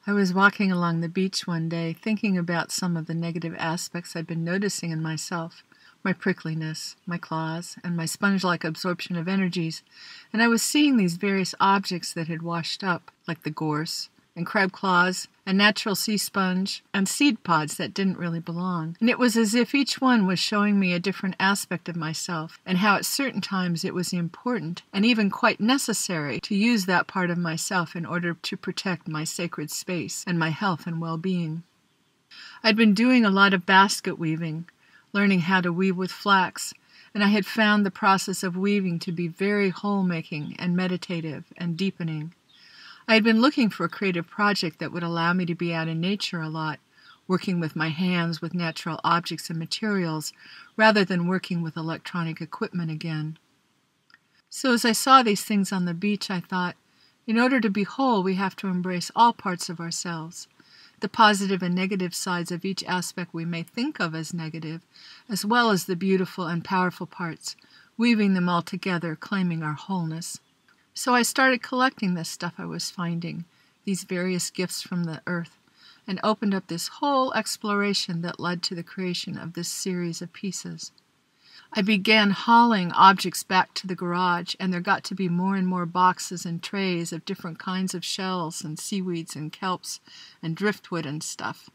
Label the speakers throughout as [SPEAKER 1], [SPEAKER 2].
[SPEAKER 1] I was walking along the beach one day, thinking about some of the negative aspects I'd been noticing in myself, my prickliness, my claws, and my sponge-like absorption of energies, and I was seeing these various objects that had washed up, like the gorse, and crab claws, and natural sea sponge, and seed pods that didn't really belong. And it was as if each one was showing me a different aspect of myself, and how at certain times it was important, and even quite necessary, to use that part of myself in order to protect my sacred space and my health and well-being. I'd been doing a lot of basket weaving, learning how to weave with flax, and I had found the process of weaving to be very whole-making and meditative and deepening. I had been looking for a creative project that would allow me to be out in nature a lot, working with my hands with natural objects and materials, rather than working with electronic equipment again. So as I saw these things on the beach, I thought, in order to be whole, we have to embrace all parts of ourselves, the positive and negative sides of each aspect we may think of as negative, as well as the beautiful and powerful parts, weaving them all together, claiming our wholeness. So I started collecting this stuff I was finding, these various gifts from the earth, and opened up this whole exploration that led to the creation of this series of pieces. I began hauling objects back to the garage, and there got to be more and more boxes and trays of different kinds of shells and seaweeds and kelps and driftwood and stuff.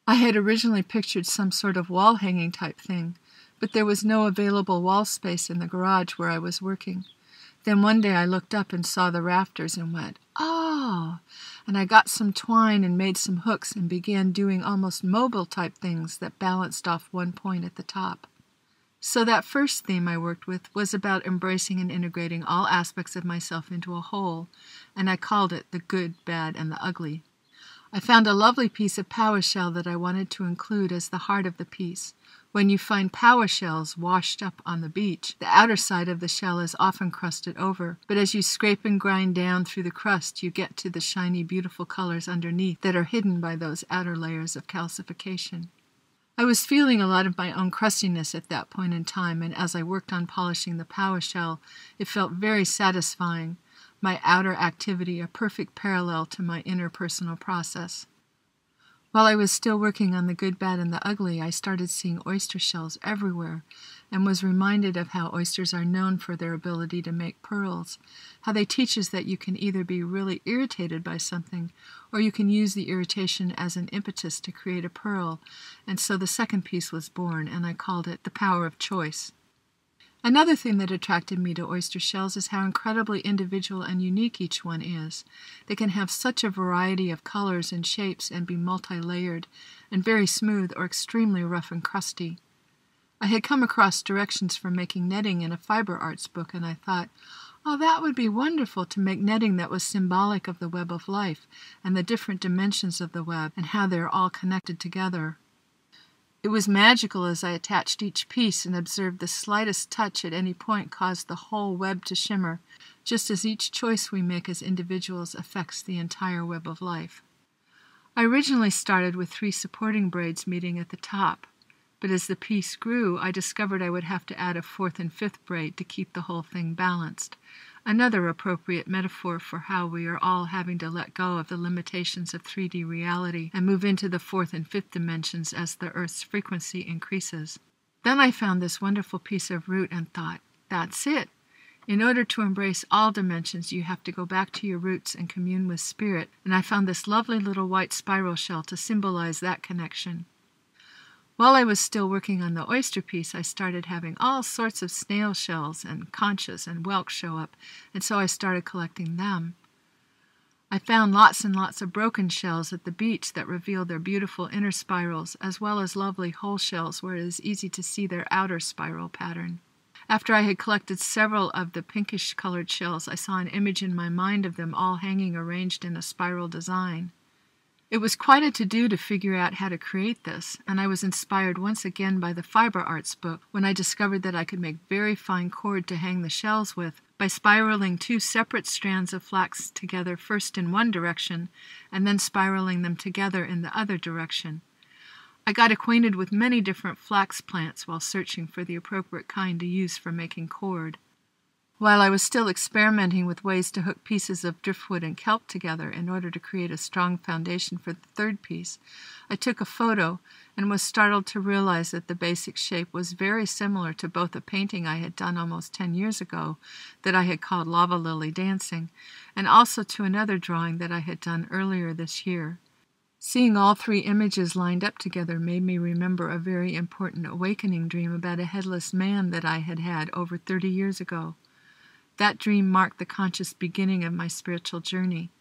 [SPEAKER 1] I had originally pictured some sort of wall-hanging type thing, but there was no available wall space in the garage where I was working. Then one day I looked up and saw the rafters and went, "Oh!" And I got some twine and made some hooks and began doing almost mobile type things that balanced off one point at the top. So that first theme I worked with was about embracing and integrating all aspects of myself into a whole, and I called it the good, bad, and the ugly. I found a lovely piece of power shell that I wanted to include as the heart of the piece. When you find power shells washed up on the beach, the outer side of the shell is often crusted over, but as you scrape and grind down through the crust, you get to the shiny, beautiful colors underneath that are hidden by those outer layers of calcification. I was feeling a lot of my own crustiness at that point in time, and as I worked on polishing the power shell, it felt very satisfying, my outer activity a perfect parallel to my interpersonal process. While I was still working on the good, bad, and the ugly, I started seeing oyster shells everywhere and was reminded of how oysters are known for their ability to make pearls, how they teach us that you can either be really irritated by something or you can use the irritation as an impetus to create a pearl, and so the second piece was born, and I called it The Power of Choice. Another thing that attracted me to oyster shells is how incredibly individual and unique each one is. They can have such a variety of colors and shapes and be multi-layered and very smooth or extremely rough and crusty. I had come across directions for making netting in a fiber arts book, and I thought, oh, that would be wonderful to make netting that was symbolic of the web of life and the different dimensions of the web and how they're all connected together. It was magical as I attached each piece and observed the slightest touch at any point caused the whole web to shimmer, just as each choice we make as individuals affects the entire web of life. I originally started with 3 supporting braids meeting at the top, but as the piece grew, I discovered I would have to add a 4th and 5th braid to keep the whole thing balanced. Another appropriate metaphor for how we are all having to let go of the limitations of 3D reality and move into the 4th and 5th dimensions as the Earth's frequency increases. Then I found this wonderful piece of root and thought, that's it. In order to embrace all dimensions, you have to go back to your roots and commune with spirit, and I found this lovely little white spiral shell to symbolize that connection. While I was still working on the oyster piece, I started having all sorts of snail shells and conchas and whelks show up, and so I started collecting them. I found lots and lots of broken shells at the beach that revealed their beautiful inner spirals, as well as lovely whole shells where it is easy to see their outer spiral pattern. After I had collected several of the pinkish-colored shells, I saw an image in my mind of them all hanging arranged in a spiral design. It was quite a to-do to figure out how to create this, and I was inspired once again by the fiber arts book when I discovered that I could make very fine cord to hang the shells with by spiraling 2 separate strands of flax together first in one direction and then spiraling them together in the other direction. I got acquainted with many different flax plants while searching for the appropriate kind to use for making cord. While I was still experimenting with ways to hook pieces of driftwood and kelp together in order to create a strong foundation for the third piece, I took a photo and was startled to realize that the basic shape was very similar to both a painting I had done almost 10 years ago that I had called Lava Lily Dancing, and also to another drawing that I had done earlier this year. Seeing all three images lined up together made me remember a very important awakening dream about a headless man that I had had over 30 years ago. That dream marked the conscious beginning of my spiritual journey,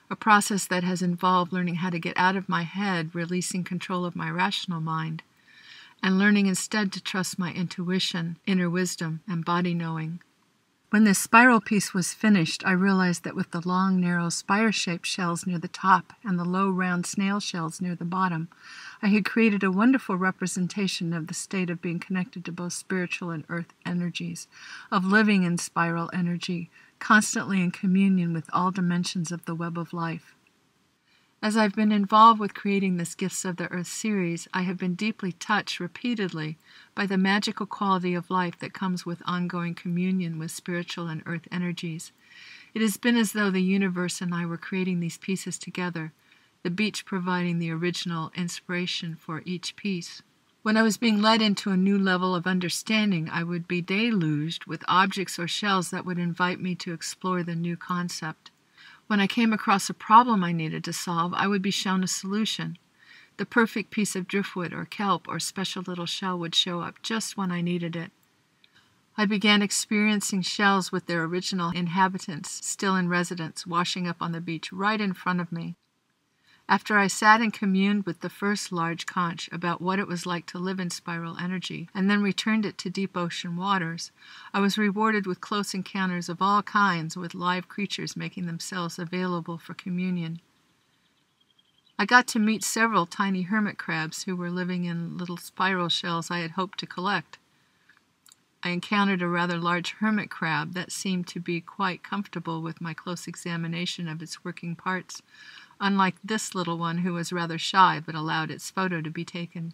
[SPEAKER 1] a process that has involved learning how to get out of my head, releasing control of my rational mind, and learning instead to trust my intuition, inner wisdom, and body knowing. When this spiral piece was finished, I realized that with the long, narrow, spire-shaped shells near the top and the low, round snail shells near the bottom, I had created a wonderful representation of the state of being connected to both spiritual and earth energies, of living in spiral energy, constantly in communion with all dimensions of the web of life. As I've been involved with creating this Gifts of the Earth series, I have been deeply touched repeatedly by the magical quality of life that comes with ongoing communion with spiritual and earth energies. It has been as though the universe and I were creating these pieces together, the beach providing the original inspiration for each piece. When I was being led into a new level of understanding, I would be deluged with objects or shells that would invite me to explore the new concept. When I came across a problem I needed to solve, I would be shown a solution. The perfect piece of driftwood or kelp or special little shell would show up just when I needed it. I began experiencing shells with their original inhabitants still in residence, washing up on the beach right in front of me. After I sat and communed with the first large conch about what it was like to live in spiral energy, and then returned it to deep ocean waters, I was rewarded with close encounters of all kinds with live creatures making themselves available for communion. I got to meet several tiny hermit crabs who were living in little spiral shells I had hoped to collect. I encountered a rather large hermit crab that seemed to be quite comfortable with my close examination of its working parts, unlike this little one who was rather shy but allowed its photo to be taken.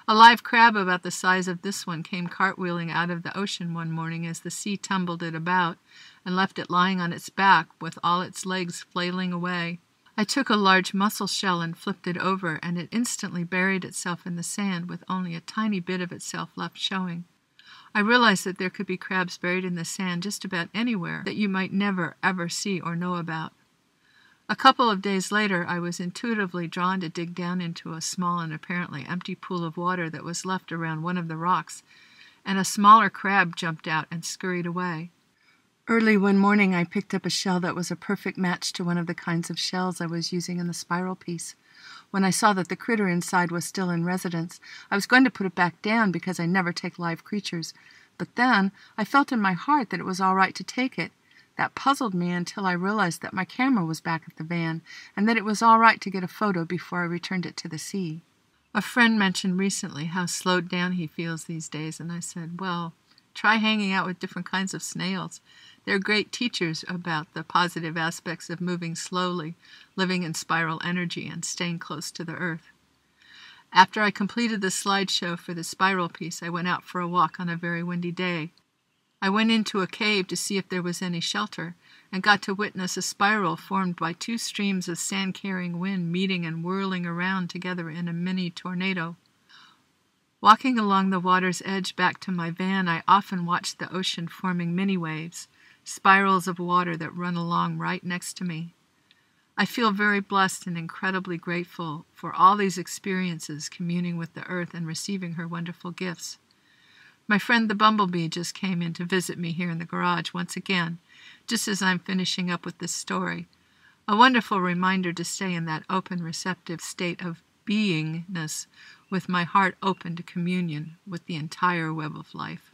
[SPEAKER 1] A live crab about the size of this one came cartwheeling out of the ocean one morning as the sea tumbled it about and left it lying on its back with all its legs flailing away. I took a large mussel shell and flipped it over, and it instantly buried itself in the sand with only a tiny bit of itself left showing. I realized that there could be crabs buried in the sand just about anywhere that you might never, ever see or know about. A couple of days later, I was intuitively drawn to dig down into a small and apparently empty pool of water that was left around one of the rocks, and a smaller crab jumped out and scurried away. Early one morning, I picked up a shell that was a perfect match to one of the kinds of shells I was using in the spiral piece. When I saw that the critter inside was still in residence, I was going to put it back down because I never take live creatures, but then I felt in my heart that it was all right to take it. That puzzled me until I realized that my camera was back at the van and that it was all right to get a photo before I returned it to the sea. A friend mentioned recently how slowed down he feels these days, and I said, well, try hanging out with different kinds of snails. They're great teachers about the positive aspects of moving slowly, living in spiral energy, and staying close to the earth. After I completed the slideshow for the spiral piece, I went out for a walk on a very windy day. I went into a cave to see if there was any shelter, and got to witness a spiral formed by two streams of sand-carrying wind meeting and whirling around together in a mini tornado. Walking along the water's edge back to my van, I often watched the ocean forming mini-waves, spirals of water that run along right next to me. I feel very blessed and incredibly grateful for all these experiences communing with the earth and receiving her wonderful gifts. My friend the bumblebee just came in to visit me here in the garage once again, just as I'm finishing up with this story. A wonderful reminder to stay in that open, receptive state of beingness with my heart open to communion with the entire web of life.